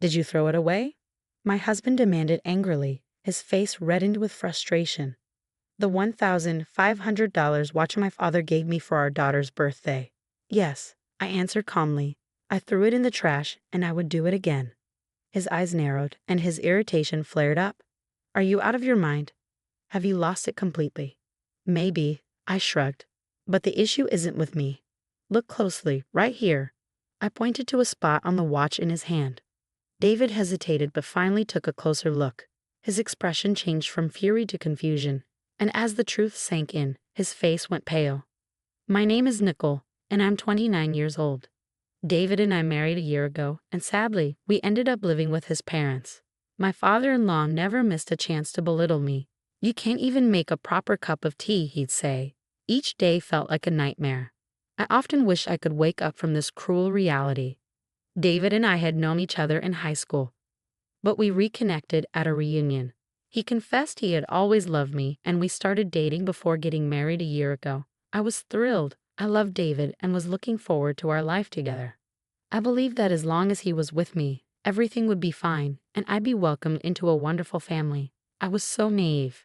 Did you throw it away? My husband demanded angrily, his face reddened with frustration. The $1,500 watch my father gave me for our daughter's birthday. Yes, I answered calmly. I threw it in the trash, and I would do it again. His eyes narrowed, and his irritation flared up. Are you out of your mind? Have you lost it completely? Maybe, I shrugged. But the issue isn't with me. Look closely, right here. I pointed to a spot on the watch in his hand. David hesitated but finally took a closer look. His expression changed from fury to confusion, and as the truth sank in, his face went pale. My name is Nicole, and I'm 29 years old. David and I married a year ago, and sadly, we ended up living with his parents. My father-in-law never missed a chance to belittle me. You can't even make a proper cup of tea, he'd say. Each day felt like a nightmare. I often wish I could wake up from this cruel reality. David and I had known each other in high school, but we reconnected at a reunion. He confessed he had always loved me, and we started dating before getting married a year ago. I was thrilled. I loved David and was looking forward to our life together. I believed that as long as he was with me, everything would be fine, and I'd be welcomed into a wonderful family. I was so naive.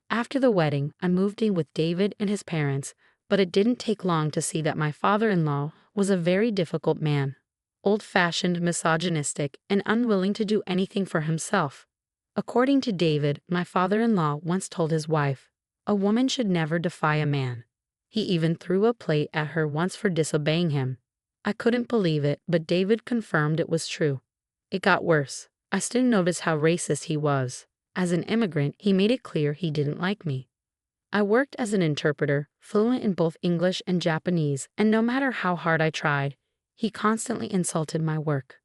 After the wedding, I moved in with David and his parents, but it didn't take long to see that my father-in-law was a very difficult man. Old-fashioned, misogynistic, and unwilling to do anything for himself. According to David, my father-in-law once told his wife, a woman should never defy a man. He even threw a plate at her once for disobeying him. I couldn't believe it, but David confirmed it was true. It got worse. I soon noticed how racist he was. As an immigrant, he made it clear he didn't like me. I worked as an interpreter, fluent in both English and Japanese, and no matter how hard I tried, he constantly insulted my work.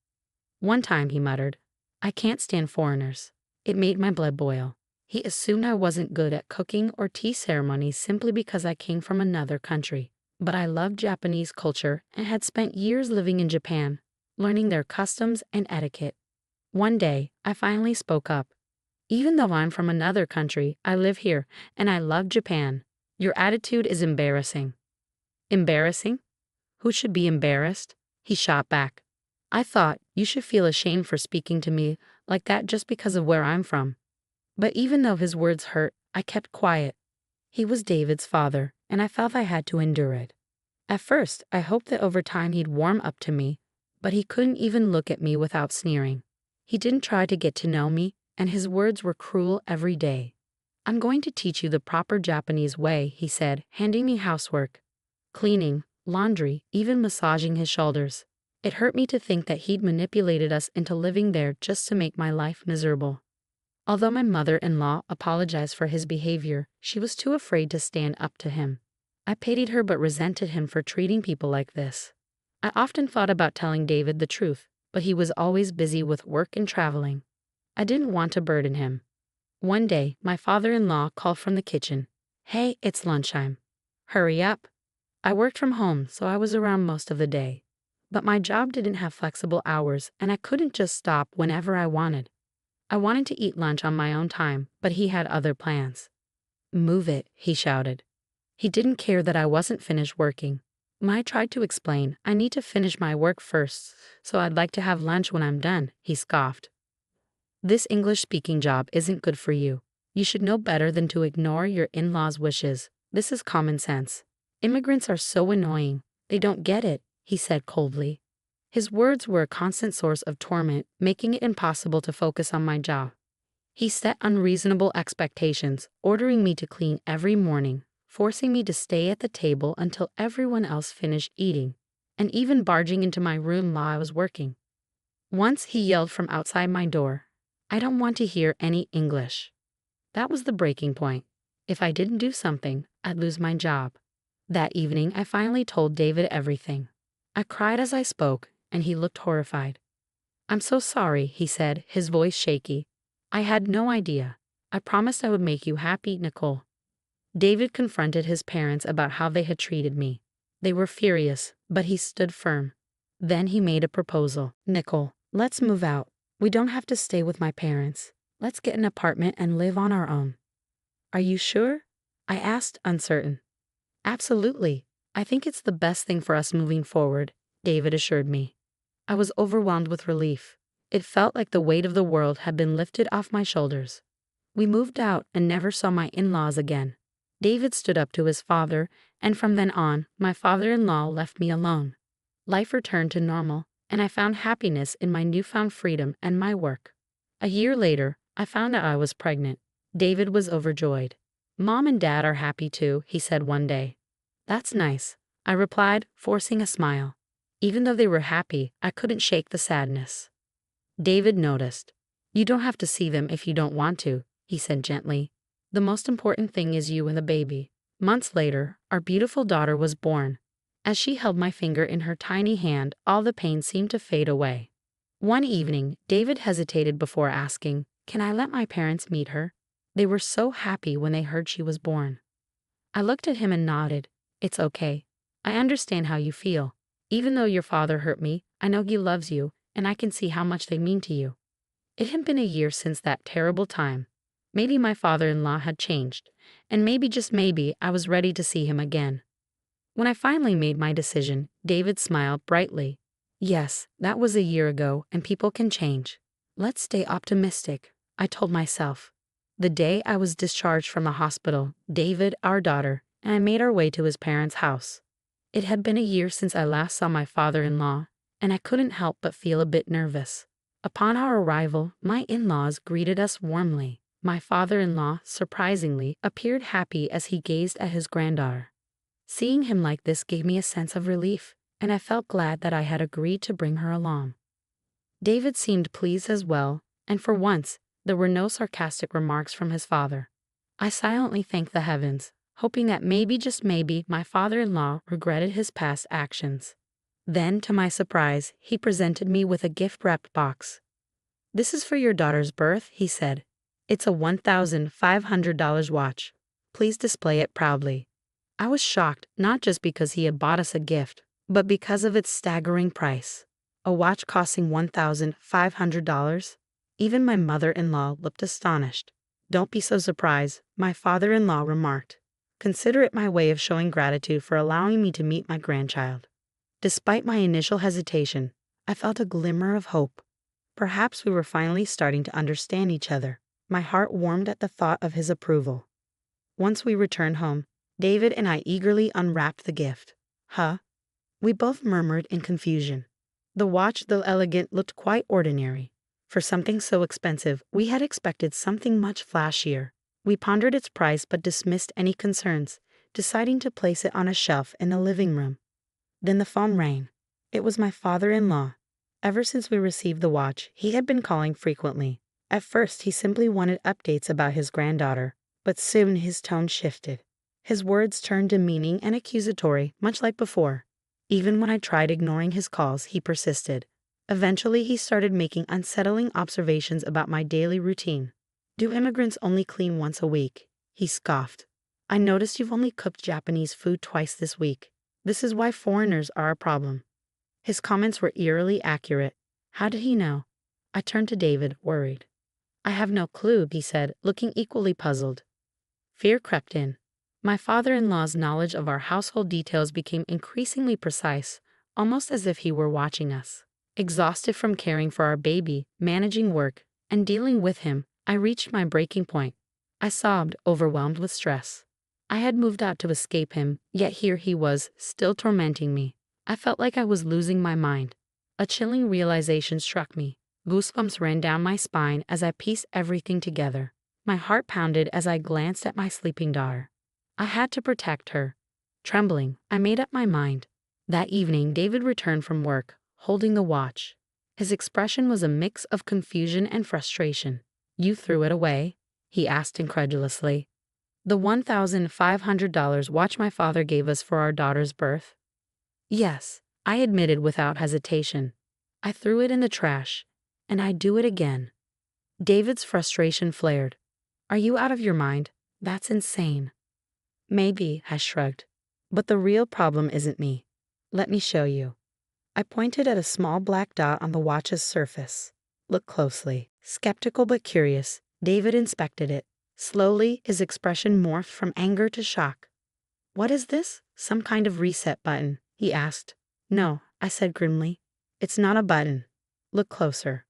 One time he muttered, I can't stand foreigners. It made my blood boil. He assumed I wasn't good at cooking or tea ceremonies simply because I came from another country. But I loved Japanese culture and had spent years living in Japan, learning their customs and etiquette. One day, I finally spoke up. Even though I'm from another country, I live here, and I love Japan. Your attitude is embarrassing. Embarrassing? Who should be embarrassed? He shot back. I thought you should feel ashamed for speaking to me like that just because of where I'm from. But even though his words hurt, I kept quiet. He was David's father, and I felt I had to endure it. At first, I hoped that over time he'd warm up to me, but he couldn't even look at me without sneering. He didn't try to get to know me, and his words were cruel every day. I'm going to teach you the proper Japanese way, he said, handing me housework. Cleaning, laundry, even massaging his shoulders. It hurt me to think that he'd manipulated us into living there just to make my life miserable. Although my mother-in-law apologized for his behavior, she was too afraid to stand up to him. I pitied her but resented him for treating people like this. I often thought about telling David the truth, but he was always busy with work and traveling. I didn't want to burden him. One day, my father-in-law called from the kitchen. Hey, it's lunchtime. Hurry up. I worked from home, so I was around most of the day. But my job didn't have flexible hours, and I couldn't just stop whenever I wanted. I wanted to eat lunch on my own time, but he had other plans. Move it, he shouted. He didn't care that I wasn't finished working. When I tried to explain, I need to finish my work first, so I'd like to have lunch when I'm done, he scoffed. This English-speaking job isn't good for you. You should know better than to ignore your in-laws' wishes. This is common sense. Immigrants are so annoying. They don't get it, he said coldly. His words were a constant source of torment, making it impossible to focus on my job. He set unreasonable expectations, ordering me to clean every morning, forcing me to stay at the table until everyone else finished eating, and even barging into my room while I was working. Once he yelled from outside my door, I don't want to hear any English. That was the breaking point. If I didn't do something, I'd lose my job. That evening, I finally told David everything. I cried as I spoke, and he looked horrified. I'm so sorry, he said, his voice shaky. I had no idea. I promised I would make you happy, Nicole. David confronted his parents about how they had treated me. They were furious, but he stood firm. Then he made a proposal. Nicole, let's move out. We don't have to stay with my parents. Let's get an apartment and live on our own. Are you sure? I asked, uncertain. Absolutely. I think it's the best thing for us moving forward, David assured me. I was overwhelmed with relief. It felt like the weight of the world had been lifted off my shoulders. We moved out and never saw my in-laws again. David stood up to his father, and from then on, my father-in-law left me alone. Life returned to normal, and I found happiness in my newfound freedom and my work. A year later, I found out I was pregnant. David was overjoyed. "Mom and Dad are happy too," he said one day. "That's nice," I replied, forcing a smile. Even though they were happy, I couldn't shake the sadness. David noticed. "You don't have to see them if you don't want to," he said gently. "The most important thing is you and the baby." Months later, our beautiful daughter was born. As she held my finger in her tiny hand, all the pain seemed to fade away. One evening, David hesitated before asking, "Can I let my parents meet her?" They were so happy when they heard she was born. I looked at him and nodded. "It's okay. I understand how you feel. Even though your father hurt me, I know he loves you, and I can see how much they mean to you." It had been a year since that terrible time. Maybe my father-in-law had changed, and maybe, just maybe, I was ready to see him again. When I finally made my decision, David smiled brightly. "Yes, that was a year ago, and people can change. Let's stay optimistic," I told myself. The day I was discharged from the hospital, David, our daughter, and I made our way to his parents' house. It had been a year since I last saw my father-in-law, and I couldn't help but feel a bit nervous. Upon our arrival, my in-laws greeted us warmly. My father-in-law, surprisingly, appeared happy as he gazed at his granddaughter. Seeing him like this gave me a sense of relief, and I felt glad that I had agreed to bring her along. David seemed pleased as well, and for once, there were no sarcastic remarks from his father. I silently thanked the heavens, hoping that maybe, just maybe, my father-in-law regretted his past actions. Then, to my surprise, he presented me with a gift-wrapped box. "This is for your daughter's birth," he said. "It's a $1,500 watch. Please display it proudly." I was shocked, not just because he had bought us a gift, but because of its staggering price. A watch costing $1,500? Even my mother-in-law looked astonished. "Don't be so surprised," my father-in-law remarked. "Consider it my way of showing gratitude for allowing me to meet my grandchild." Despite my initial hesitation, I felt a glimmer of hope. Perhaps we were finally starting to understand each other. My heart warmed at the thought of his approval. Once we returned home, David and I eagerly unwrapped the gift. "Huh?" we both murmured in confusion. The watch, though elegant, looked quite ordinary. For something so expensive, we had expected something much flashier. We pondered its price but dismissed any concerns, deciding to place it on a shelf in the living room. Then the phone rang. It was my father-in-law. Ever since we received the watch, he had been calling frequently. At first, he simply wanted updates about his granddaughter, but soon his tone shifted. His words turned demeaning and accusatory, much like before. Even when I tried ignoring his calls, he persisted. Eventually, he started making unsettling observations about my daily routine. "Do immigrants only clean once a week?" he scoffed. "I noticed you've only cooked Japanese food twice this week. This is why foreigners are a problem." His comments were eerily accurate. How did he know? I turned to David, worried. "I have no clue," he said, looking equally puzzled. Fear crept in. My father-in-law's knowledge of our household details became increasingly precise, almost as if he were watching us. Exhausted from caring for our baby, managing work, and dealing with him, I reached my breaking point. I sobbed, overwhelmed with stress. I had moved out to escape him, yet here he was, still tormenting me. I felt like I was losing my mind. A chilling realization struck me. Goosebumps ran down my spine as I pieced everything together. My heart pounded as I glanced at my sleeping daughter. I had to protect her. Trembling, I made up my mind. That evening, David returned from work, holding the watch. His expression was a mix of confusion and frustration. "You threw it away?" he asked incredulously. "The $1,500 watch my father gave us for our daughter's birth?" "Yes," I admitted without hesitation. "I threw it in the trash, and I'd do it again." David's frustration flared. "Are you out of your mind? That's insane." "Maybe," I shrugged. "But the real problem isn't me. Let me show you." I pointed at a small black dot on the watch's surface. "Look closely." Skeptical but curious, David inspected it. Slowly, his expression morphed from anger to shock. "What is this? Some kind of reset button?" he asked. "No," I said grimly. "It's not a button. Look closer."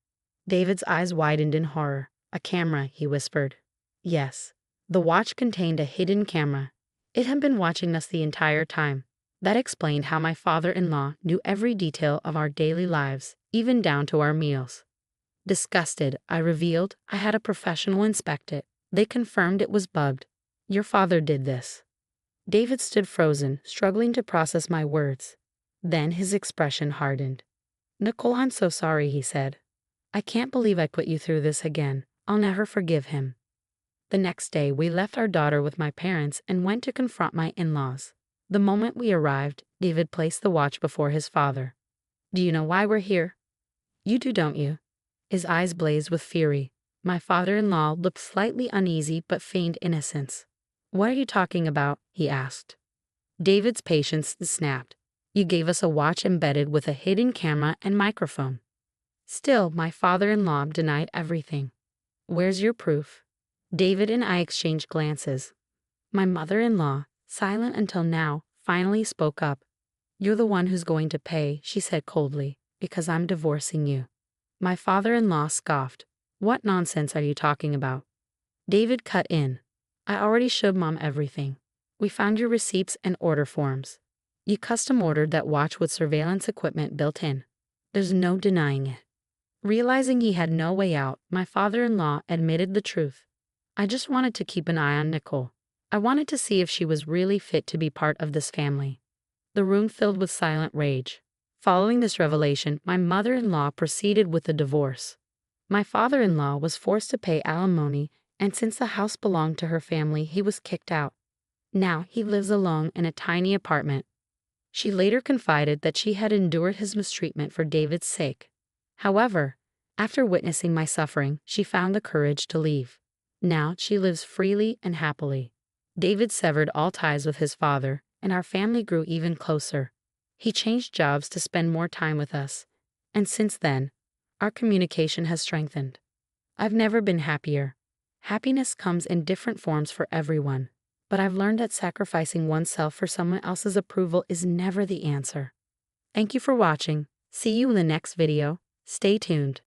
David's eyes widened in horror. A camera, he whispered. Yes. The watch contained a hidden camera. It had been watching us the entire time. That explained how my father-in-law knew every detail of our daily lives, even down to our meals. Disgusted, I revealed I had a professional inspect it. They confirmed it was bugged. Your father did this. David stood frozen, struggling to process my words. Then his expression hardened. Nicole, I'm so sorry, he said. I can't believe I put you through this again. I'll never forgive him. The next day, we left our daughter with my parents and went to confront my in-laws. The moment we arrived, David placed the watch before his father. Do you know why we're here? You do, don't you? His eyes blazed with fury. My father-in-law looked slightly uneasy but feigned innocence. What are you talking about? He asked. David's patience snapped. You gave us a watch embedded with a hidden camera and microphone. Still, my father-in-law denied everything. Where's your proof? David and I exchanged glances. My mother-in-law, silent until now, finally spoke up. You're the one who's going to pay, she said coldly, because I'm divorcing you. My father-in-law scoffed. What nonsense are you talking about? David cut in. I already showed Mom everything. We found your receipts and order forms. You custom ordered that watch with surveillance equipment built in. There's no denying it. Realizing he had no way out, my father-in-law admitted the truth. I just wanted to keep an eye on Nicole. I wanted to see if she was really fit to be part of this family. The room filled with silent rage. Following this revelation, my mother-in-law proceeded with the divorce. My father-in-law was forced to pay alimony, and since the house belonged to her family, he was kicked out. Now he lives alone in a tiny apartment. She later confided that she had endured his mistreatment for David's sake. However, after witnessing my suffering, she found the courage to leave. Now she lives freely and happily. David severed all ties with his father, and our family grew even closer. He changed jobs to spend more time with us, and since then, our communication has strengthened. I've never been happier. Happiness comes in different forms for everyone, but I've learned that sacrificing oneself for someone else's approval is never the answer. Thank you for watching. See you in the next video. Stay tuned.